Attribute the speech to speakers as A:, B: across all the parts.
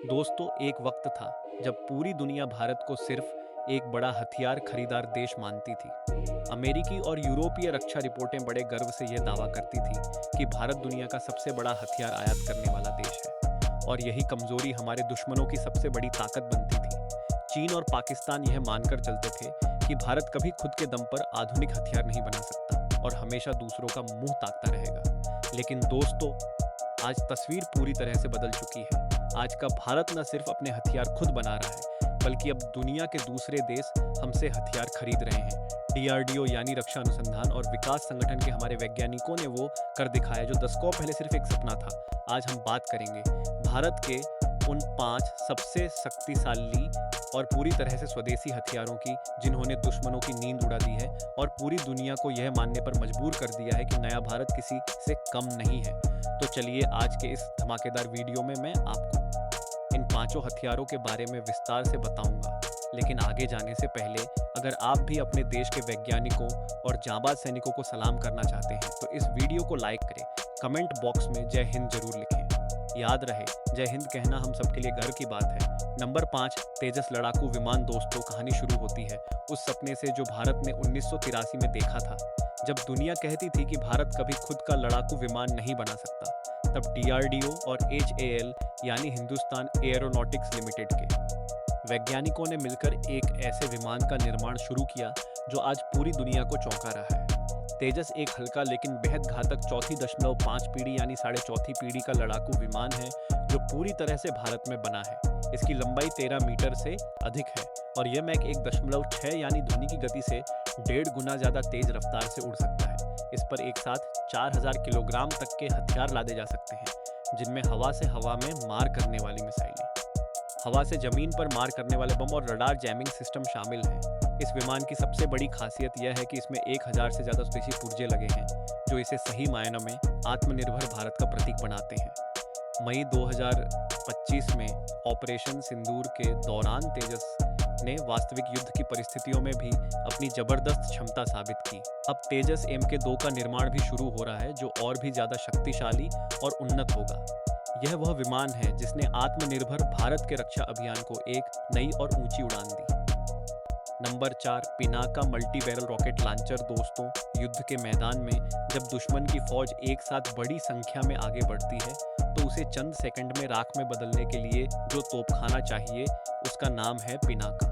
A: दोस्तों, एक वक्त था जब पूरी दुनिया भारत को सिर्फ एक बड़ा हथियार खरीदार देश मानती थी। अमेरिकी और यूरोपीय रक्षा रिपोर्टें बड़े गर्व से यह दावा करती थी कि भारत दुनिया का सबसे बड़ा हथियार आयात करने वाला देश है और यही कमजोरी हमारे दुश्मनों की सबसे बड़ी ताकत बनती थी। चीन और पाकिस्तान यह मानकर चलते थे कि भारत कभी खुद के दम पर आधुनिक हथियार नहीं बना सकता और हमेशा दूसरों का मुंह ताकता रहेगा। लेकिन दोस्तों, आज तस्वीर पूरी तरह से बदल चुकी है। आज का भारत न सिर्फ अपने हथियार खुद बना रहा है, बल्कि अब दुनिया के दूसरे देश हमसे हथियार खरीद रहे हैं। डीआरडीओ यानी रक्षा अनुसंधान और विकास संगठन के हमारे वैज्ञानिकों ने वो कर दिखाया जो दशकों पहले सिर्फ एक सपना था। आज हम बात करेंगे भारत के उन 5 सबसे शक्तिशाली और पूरी तरह से स्वदेशी हथियारों की, जिन्होंने दुश्मनों की नींद उड़ा दी है और पूरी दुनिया को यह मानने पर मजबूर कर दिया है कि नया भारत किसी से कम नहीं है। तो चलिए, आज के इस धमाकेदार वीडियो में मैं आपको इन 5 हथियारों के बारे में विस्तार से बताऊंगा। लेकिन आगे जाने से पहले, अगर आप भी अपने देश के वैज्ञानिकों और जांबाज सैनिकों को सलाम करना चाहते हैं तो इस वीडियो को लाइक करें, कमेंट बॉक्स में जय हिंद जरूर लिखें। याद रहे, जय हिंद कहना हम सबके लिए गर्व की बात है। नंबर 5, तेजस लड़ाकू विमान। दोस्तों, कहानी शुरू होती है उस सपने से जो भारत ने 1983 में देखा था, जब दुनिया कहती थी कि भारत कभी खुद का लड़ाकू विमान नहीं बना सकता। तब डीआरडीओ और HAL यानी हिंदुस्तान एयरोनॉटिक्स लिमिटेड के वैज्ञानिकों ने मिलकर एक ऐसे विमान का निर्माण शुरू किया जो आज पूरी दुनिया को चौंका रहा है। तेजस एक हल्का लेकिन बेहद घातक 4.5 पीढ़ी यानी 4.5 पीढ़ी का लड़ाकू विमान है जो पूरी तरह से भारत में बना है। इसकी लंबाई 13 मीटर से अधिक है और यह मैक 1.6 यानी ध्वनि की गति से 1.5 गुना ज़्यादा तेज रफ्तार से उड़ सकता है। इस पर एक साथ 4000 किलोग्राम तक के हथियार लादे जा सकते हैं, जिनमें हवा से हवा में मार करने वाली मिसाइलें, हवा से जमीन पर मार करने वाले बम और रडार जैमिंग सिस्टम शामिल हैं। इस विमान की सबसे बड़ी खासियत यह है कि इसमें 1000 से ज़्यादा स्वदेशी पुर्जे लगे हैं, जो इसे सही मायनों में आत्मनिर्भर भारत का प्रतीक बनाते हैं। मई 2025 में ऑपरेशन सिंदूर के दौरान तेजस ने वास्तविक युद्ध की परिस्थितियों में भी अपनी जबरदस्त क्षमता साबित की। अब तेजस MK2 का निर्माण भी शुरू हो रहा है, जो और भी ज़्यादा शक्तिशाली और उन्नत होगा। यह वह विमान है जिसने आत्मनिर्भर भारत के रक्षा अभियान को एक नई और ऊंची उड़ान दी। Number 4, Pinaka multi barrel rocket launcher. दोस्तों, युद्ध के मैदान में जब दुश्मन की फौज एक साथ बड़ी संख्या में आगे बढ़ती है तो उसे चंद सेकंड में राख में बदलने के लिए जो तोपखाना चाहिए, उसका नाम है पिनाका।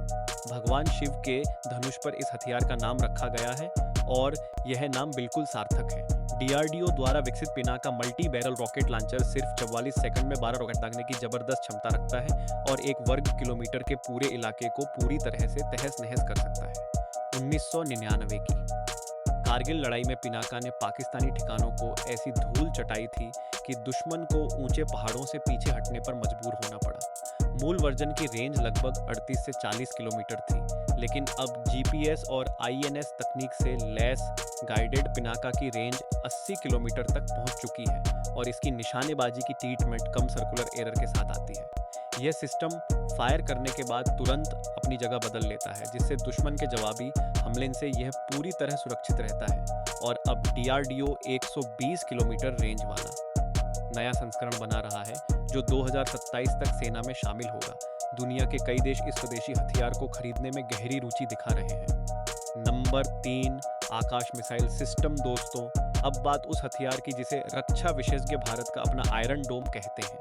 A: भगवान शिव के धनुष पर इस हथियार का नाम रखा गया है और यह नाम बिल्कुल सार्थक है। डीआरडीओ द्वारा विकसित Pinaka multi barrel rocket launcher सिर्फ 44 सेकंड में 12 रॉकेट दागने की जबरदस्त क्षमता रखता है और 1 वर्ग किलोमीटर के पूरे इलाके को पूरी तरह से तहस नहस कर सकता है। 1999 की कारगिल लड़ाई में पिनाका ने पाकिस्तानी ठिकानों को ऐसी धूल चटाई थी कि दुश्मन को ऊंचे पहाड़ों से पीछे हटने पर मजबूर होना पड़ा। मूल वर्जन की रेंज लगभग 38 से 40 किलोमीटर थी, लेकिन अब GPS और INS तकनीक से लैस गाइडेड पिनाका की रेंज 80 किलोमीटर तक पहुंच चुकी है और इसकी निशानेबाजी की ट्रीटमेंट कम सर्कुलर एरर के साथ आती है। यह सिस्टम फायर करने के बाद तुरंत अपनी जगह बदल लेता है, जिससे दुश्मन के जवाबी हमले से यह पूरी तरह सुरक्षित रहता है। और अब डीआरडीओ 120 किलोमीटर रेंज वाला नया संस्करण बना रहा है जो 2027 तक सेना में शामिल होगा। दुनिया के कई देश इस स्वदेशी हथियार को खरीदने में गहरी रुचि दिखा रहे हैं। नंबर 3, आकाश मिसाइल सिस्टम। दोस्तों, अब बात उस हथियार की जिसे रक्षा विशेषज्ञ भारत का अपना आयरन डोम कहते हैं।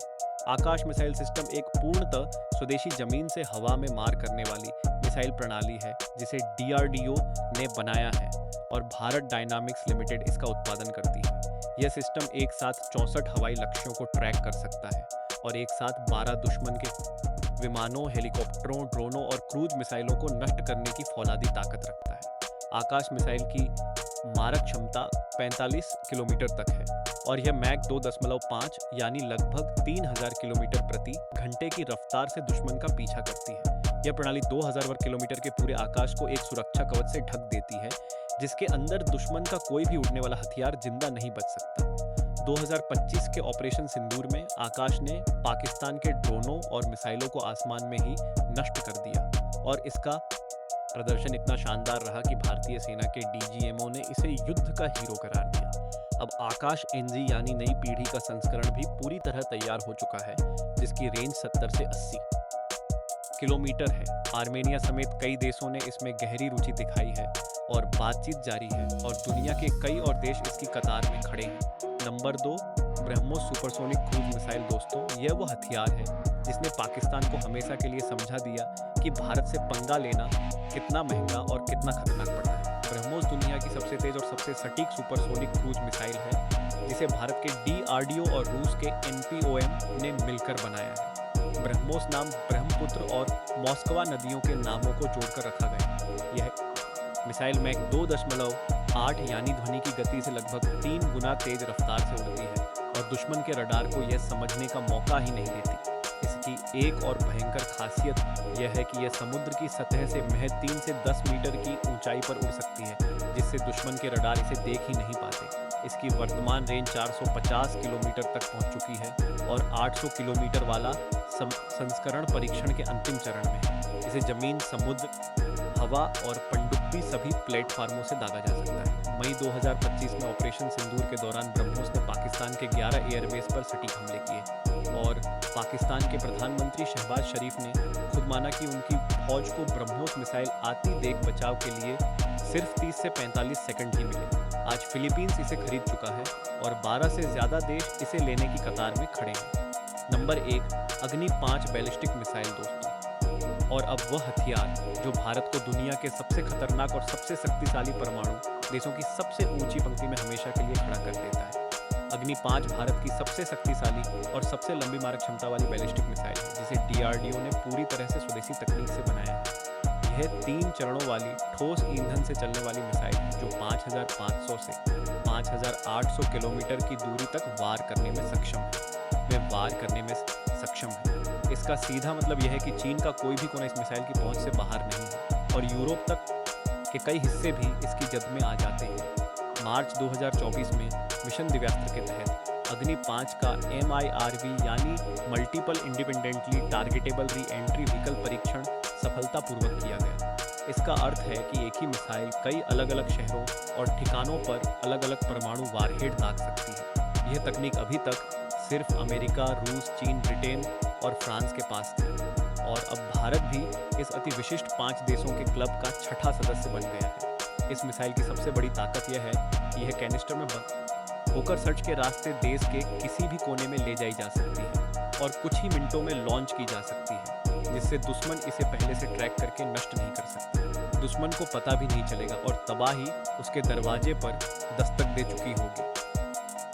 A: आकाश मिसाइल सिस्टम एक पूर्णतः स्वदेशी जमीन से हवा में मार करने वाली मिसाइल प्रणाली है जिसे डीआरडीओ ने बनाया है और भारत डायनामिक्स लिमिटेड इसका उत्पादन करती है। यह सिस्टम एक साथ 64 हवाई लक्ष्यों को ट्रैक कर सकता है और एक साथ 12 दुश्मन के विमानों, हेलीकॉप्टरों, ड्रोनों और क्रूज मिसाइलों को नष्ट करने की फौलादी ताकत रखता है। आकाश मिसाइल की मारक क्षमता 45 किलोमीटर तक है और यह मैक 2.5 यानी लगभग 3000 किलोमीटर प्रति घंटे की रफ्तार से दुश्मन का पीछा करती है। यह प्रणाली 2000 वर्ग किलोमीटर के पूरे आकाश को एक सुरक्षा कवच से ढक देती है, जिसके अंदर दुश्मन का कोई भी उड़ने वाला हथियार जिंदा नहीं बच सकता। 2025 के ऑपरेशन सिंदूर में आकाश ने पाकिस्तान के ड्रोनों और मिसाइलों को आसमान में ही नष्ट कर दिया और इसका प्रदर्शन इतना शानदार रहा कि भारतीय सेना के DGMO ने इसे युद्ध का हीरो करार दिया। अब आकाश NG यानी नई पीढ़ी का संस्करण भी पूरी तरह तैयार हो चुका है। जिसकी रेंज 70 से 80 किलोमीटर है। आर्मेनिया समेत कई देशों ने इसमें गहरी रुचि दिखाई है और बातचीत जारी है और दुनिया के कई और देश इसकी कतार में खड़े हैं। Number 2, BrahMos supersonic cruise missile. दोस्तों, यह वो हथियार है जिसने पाकिस्तान को हमेशा के लिए समझा दिया कि भारत से पंगा लेना कितना महंगा और कितना खतरनाक पड़ता है। ब्रह्मोस दुनिया की सबसे तेज और सबसे सटीक सुपरसोनिक क्रूज मिसाइल है, जिसे भारत के DRDO और रूस के NPOM ने मिलकर बनाया है। ब्रह्मोस नाम ब्रह्मपुत्र और मॉस्कवा नदियों के नामों को जोड़कर रखा गया। यह मिसाइल मैक 2.8 यानी ध्वनि की गति से लगभग 3 गुना तेज रफ्तार से उड़ती है और दुश्मन के रडार को यह समझने का मौका ही नहीं देती। इसकी एक और भयंकर खासियत यह है कि यह समुद्र की सतह से महज 3 से 10 मीटर की ऊंचाई पर उड़ सकती है, जिससे दुश्मन के रडार इसे देख ही नहीं पाते। इसकी वर्तमान रेंज 450 किलोमीटर तक पहुंच चुकी है और 800 किलोमीटर वाला संस्करण परीक्षण के अंतिम चरण में है। इसे जमीन, समुद्र, हवा और पनडुब्बी सभी प्लेटफार्मों से दागा जा सकता है। मई 2025 में ऑपरेशन सिंदूर के दौरान ब्रह्मोस ने पाकिस्तान के 11 एयरबेस पर सटीक हमले किए और पाकिस्तान के प्रधानमंत्री शहबाज शरीफ ने खुद माना कि उनकी फौज को ब्रह्मोस मिसाइल आती देख बचाव के लिए सिर्फ 30 से 45 सेकंड ही मिले। आज फिलीपींस इसे खरीद चुका है और 12 से ज़्यादा देश इसे लेने की कतार में खड़े हैं। नंबर 1, अग्नि 5 बैलिस्टिक मिसाइल। दोस्तों, और अब वह हथियार जो भारत को दुनिया के सबसे खतरनाक और सबसे शक्तिशाली परमाणु देशों की सबसे ऊंची पंक्ति में हमेशा के लिए खड़ा कर देता है। अग्नि 5 भारत की सबसे शक्तिशाली और सबसे लंबी मारक क्षमता वाली बैलिस्टिक मिसाइल है, जिसे DRDO ने पूरी तरह से स्वदेशी तकनीक से बनाया है। यह 3 चरणों वाली ठोस ईंधन से चलने वाली मिसाइल है जो 5500 से 5800 किलोमीटर की दूरी तक वार करने में सक्षम है। इसका सीधा मतलब यह है कि चीन का कोई भी कोना इस मिसाइल की पहुंच से बाहर नहीं है और यूरोप तक के कई हिस्से भी इसकी जद में आ जाते हैं। मार्च 2024 में मिशन दिव्यास्त्र के तहत अग्नि 5 का MIRV यानी multiple independently targetable re entry vehicle परीक्षण सफलतापूर्वक किया गया। इसका अर्थ है कि एक ही मिसाइल कई अलग अलग शहरों और ठिकानों पर अलग अलग परमाणु वारहेड दाग सकती है। यह तकनीक अभी तक सिर्फ अमेरिका, रूस, चीन, ब्रिटेन और फ्रांस के पास थी और अब भारत भी इस अति विशिष्ट 5 देशों के क्लब का 6ठा सदस्य बन गया है। इस मिसाइल की सबसे बड़ी ताकत यह है कि यह कैनिस्टर में बंद होकर सर्च के रास्ते देश के किसी भी कोने में ले जाई जा सकती है और कुछ ही मिनटों में लॉन्च की जा सकती है, जिससे दुश्मन इसे पहले से ट्रैक करके नष्ट नहीं कर सकता। दुश्मन को पता भी नहीं चलेगा और तबाही उसके दरवाजे पर दस्तक दे चुकी होगी।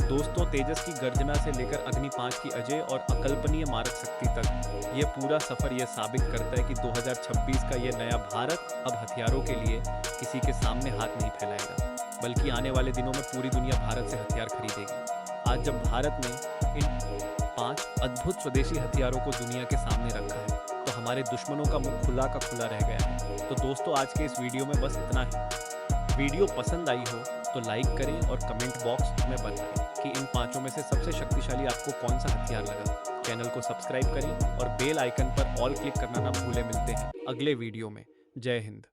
A: दोस्तों, तेजस की गर्जना से लेकर अग्नि 5 की अजय और अकल्पनीय मारक शक्ति तक ये पूरा सफर यह साबित करता है कि 2026 का ये नया भारत अब हथियारों के लिए किसी के सामने हाथ नहीं फैलाएगा, बल्कि आने वाले दिनों में पूरी दुनिया भारत से हथियार खरीदेगी। आज जब भारत ने इन 5 अद्भुत स्वदेशी हथियारों को दुनिया के सामने रखा है, तो हमारे दुश्मनों का मुख खुला का खुला रह गया है। तो दोस्तों, आज के इस वीडियो में बस इतना ही। वीडियो पसंद आई हो तो लाइक करें और कमेंट बॉक्स में बताएं कि इन 5 में से सबसे शक्तिशाली आपको कौन सा हथियार लगा। चैनल को सब्सक्राइब करें और बेल आइकन पर ऑल क्लिक करना ना भूलें। मिलते हैं अगले वीडियो में। जय हिंद।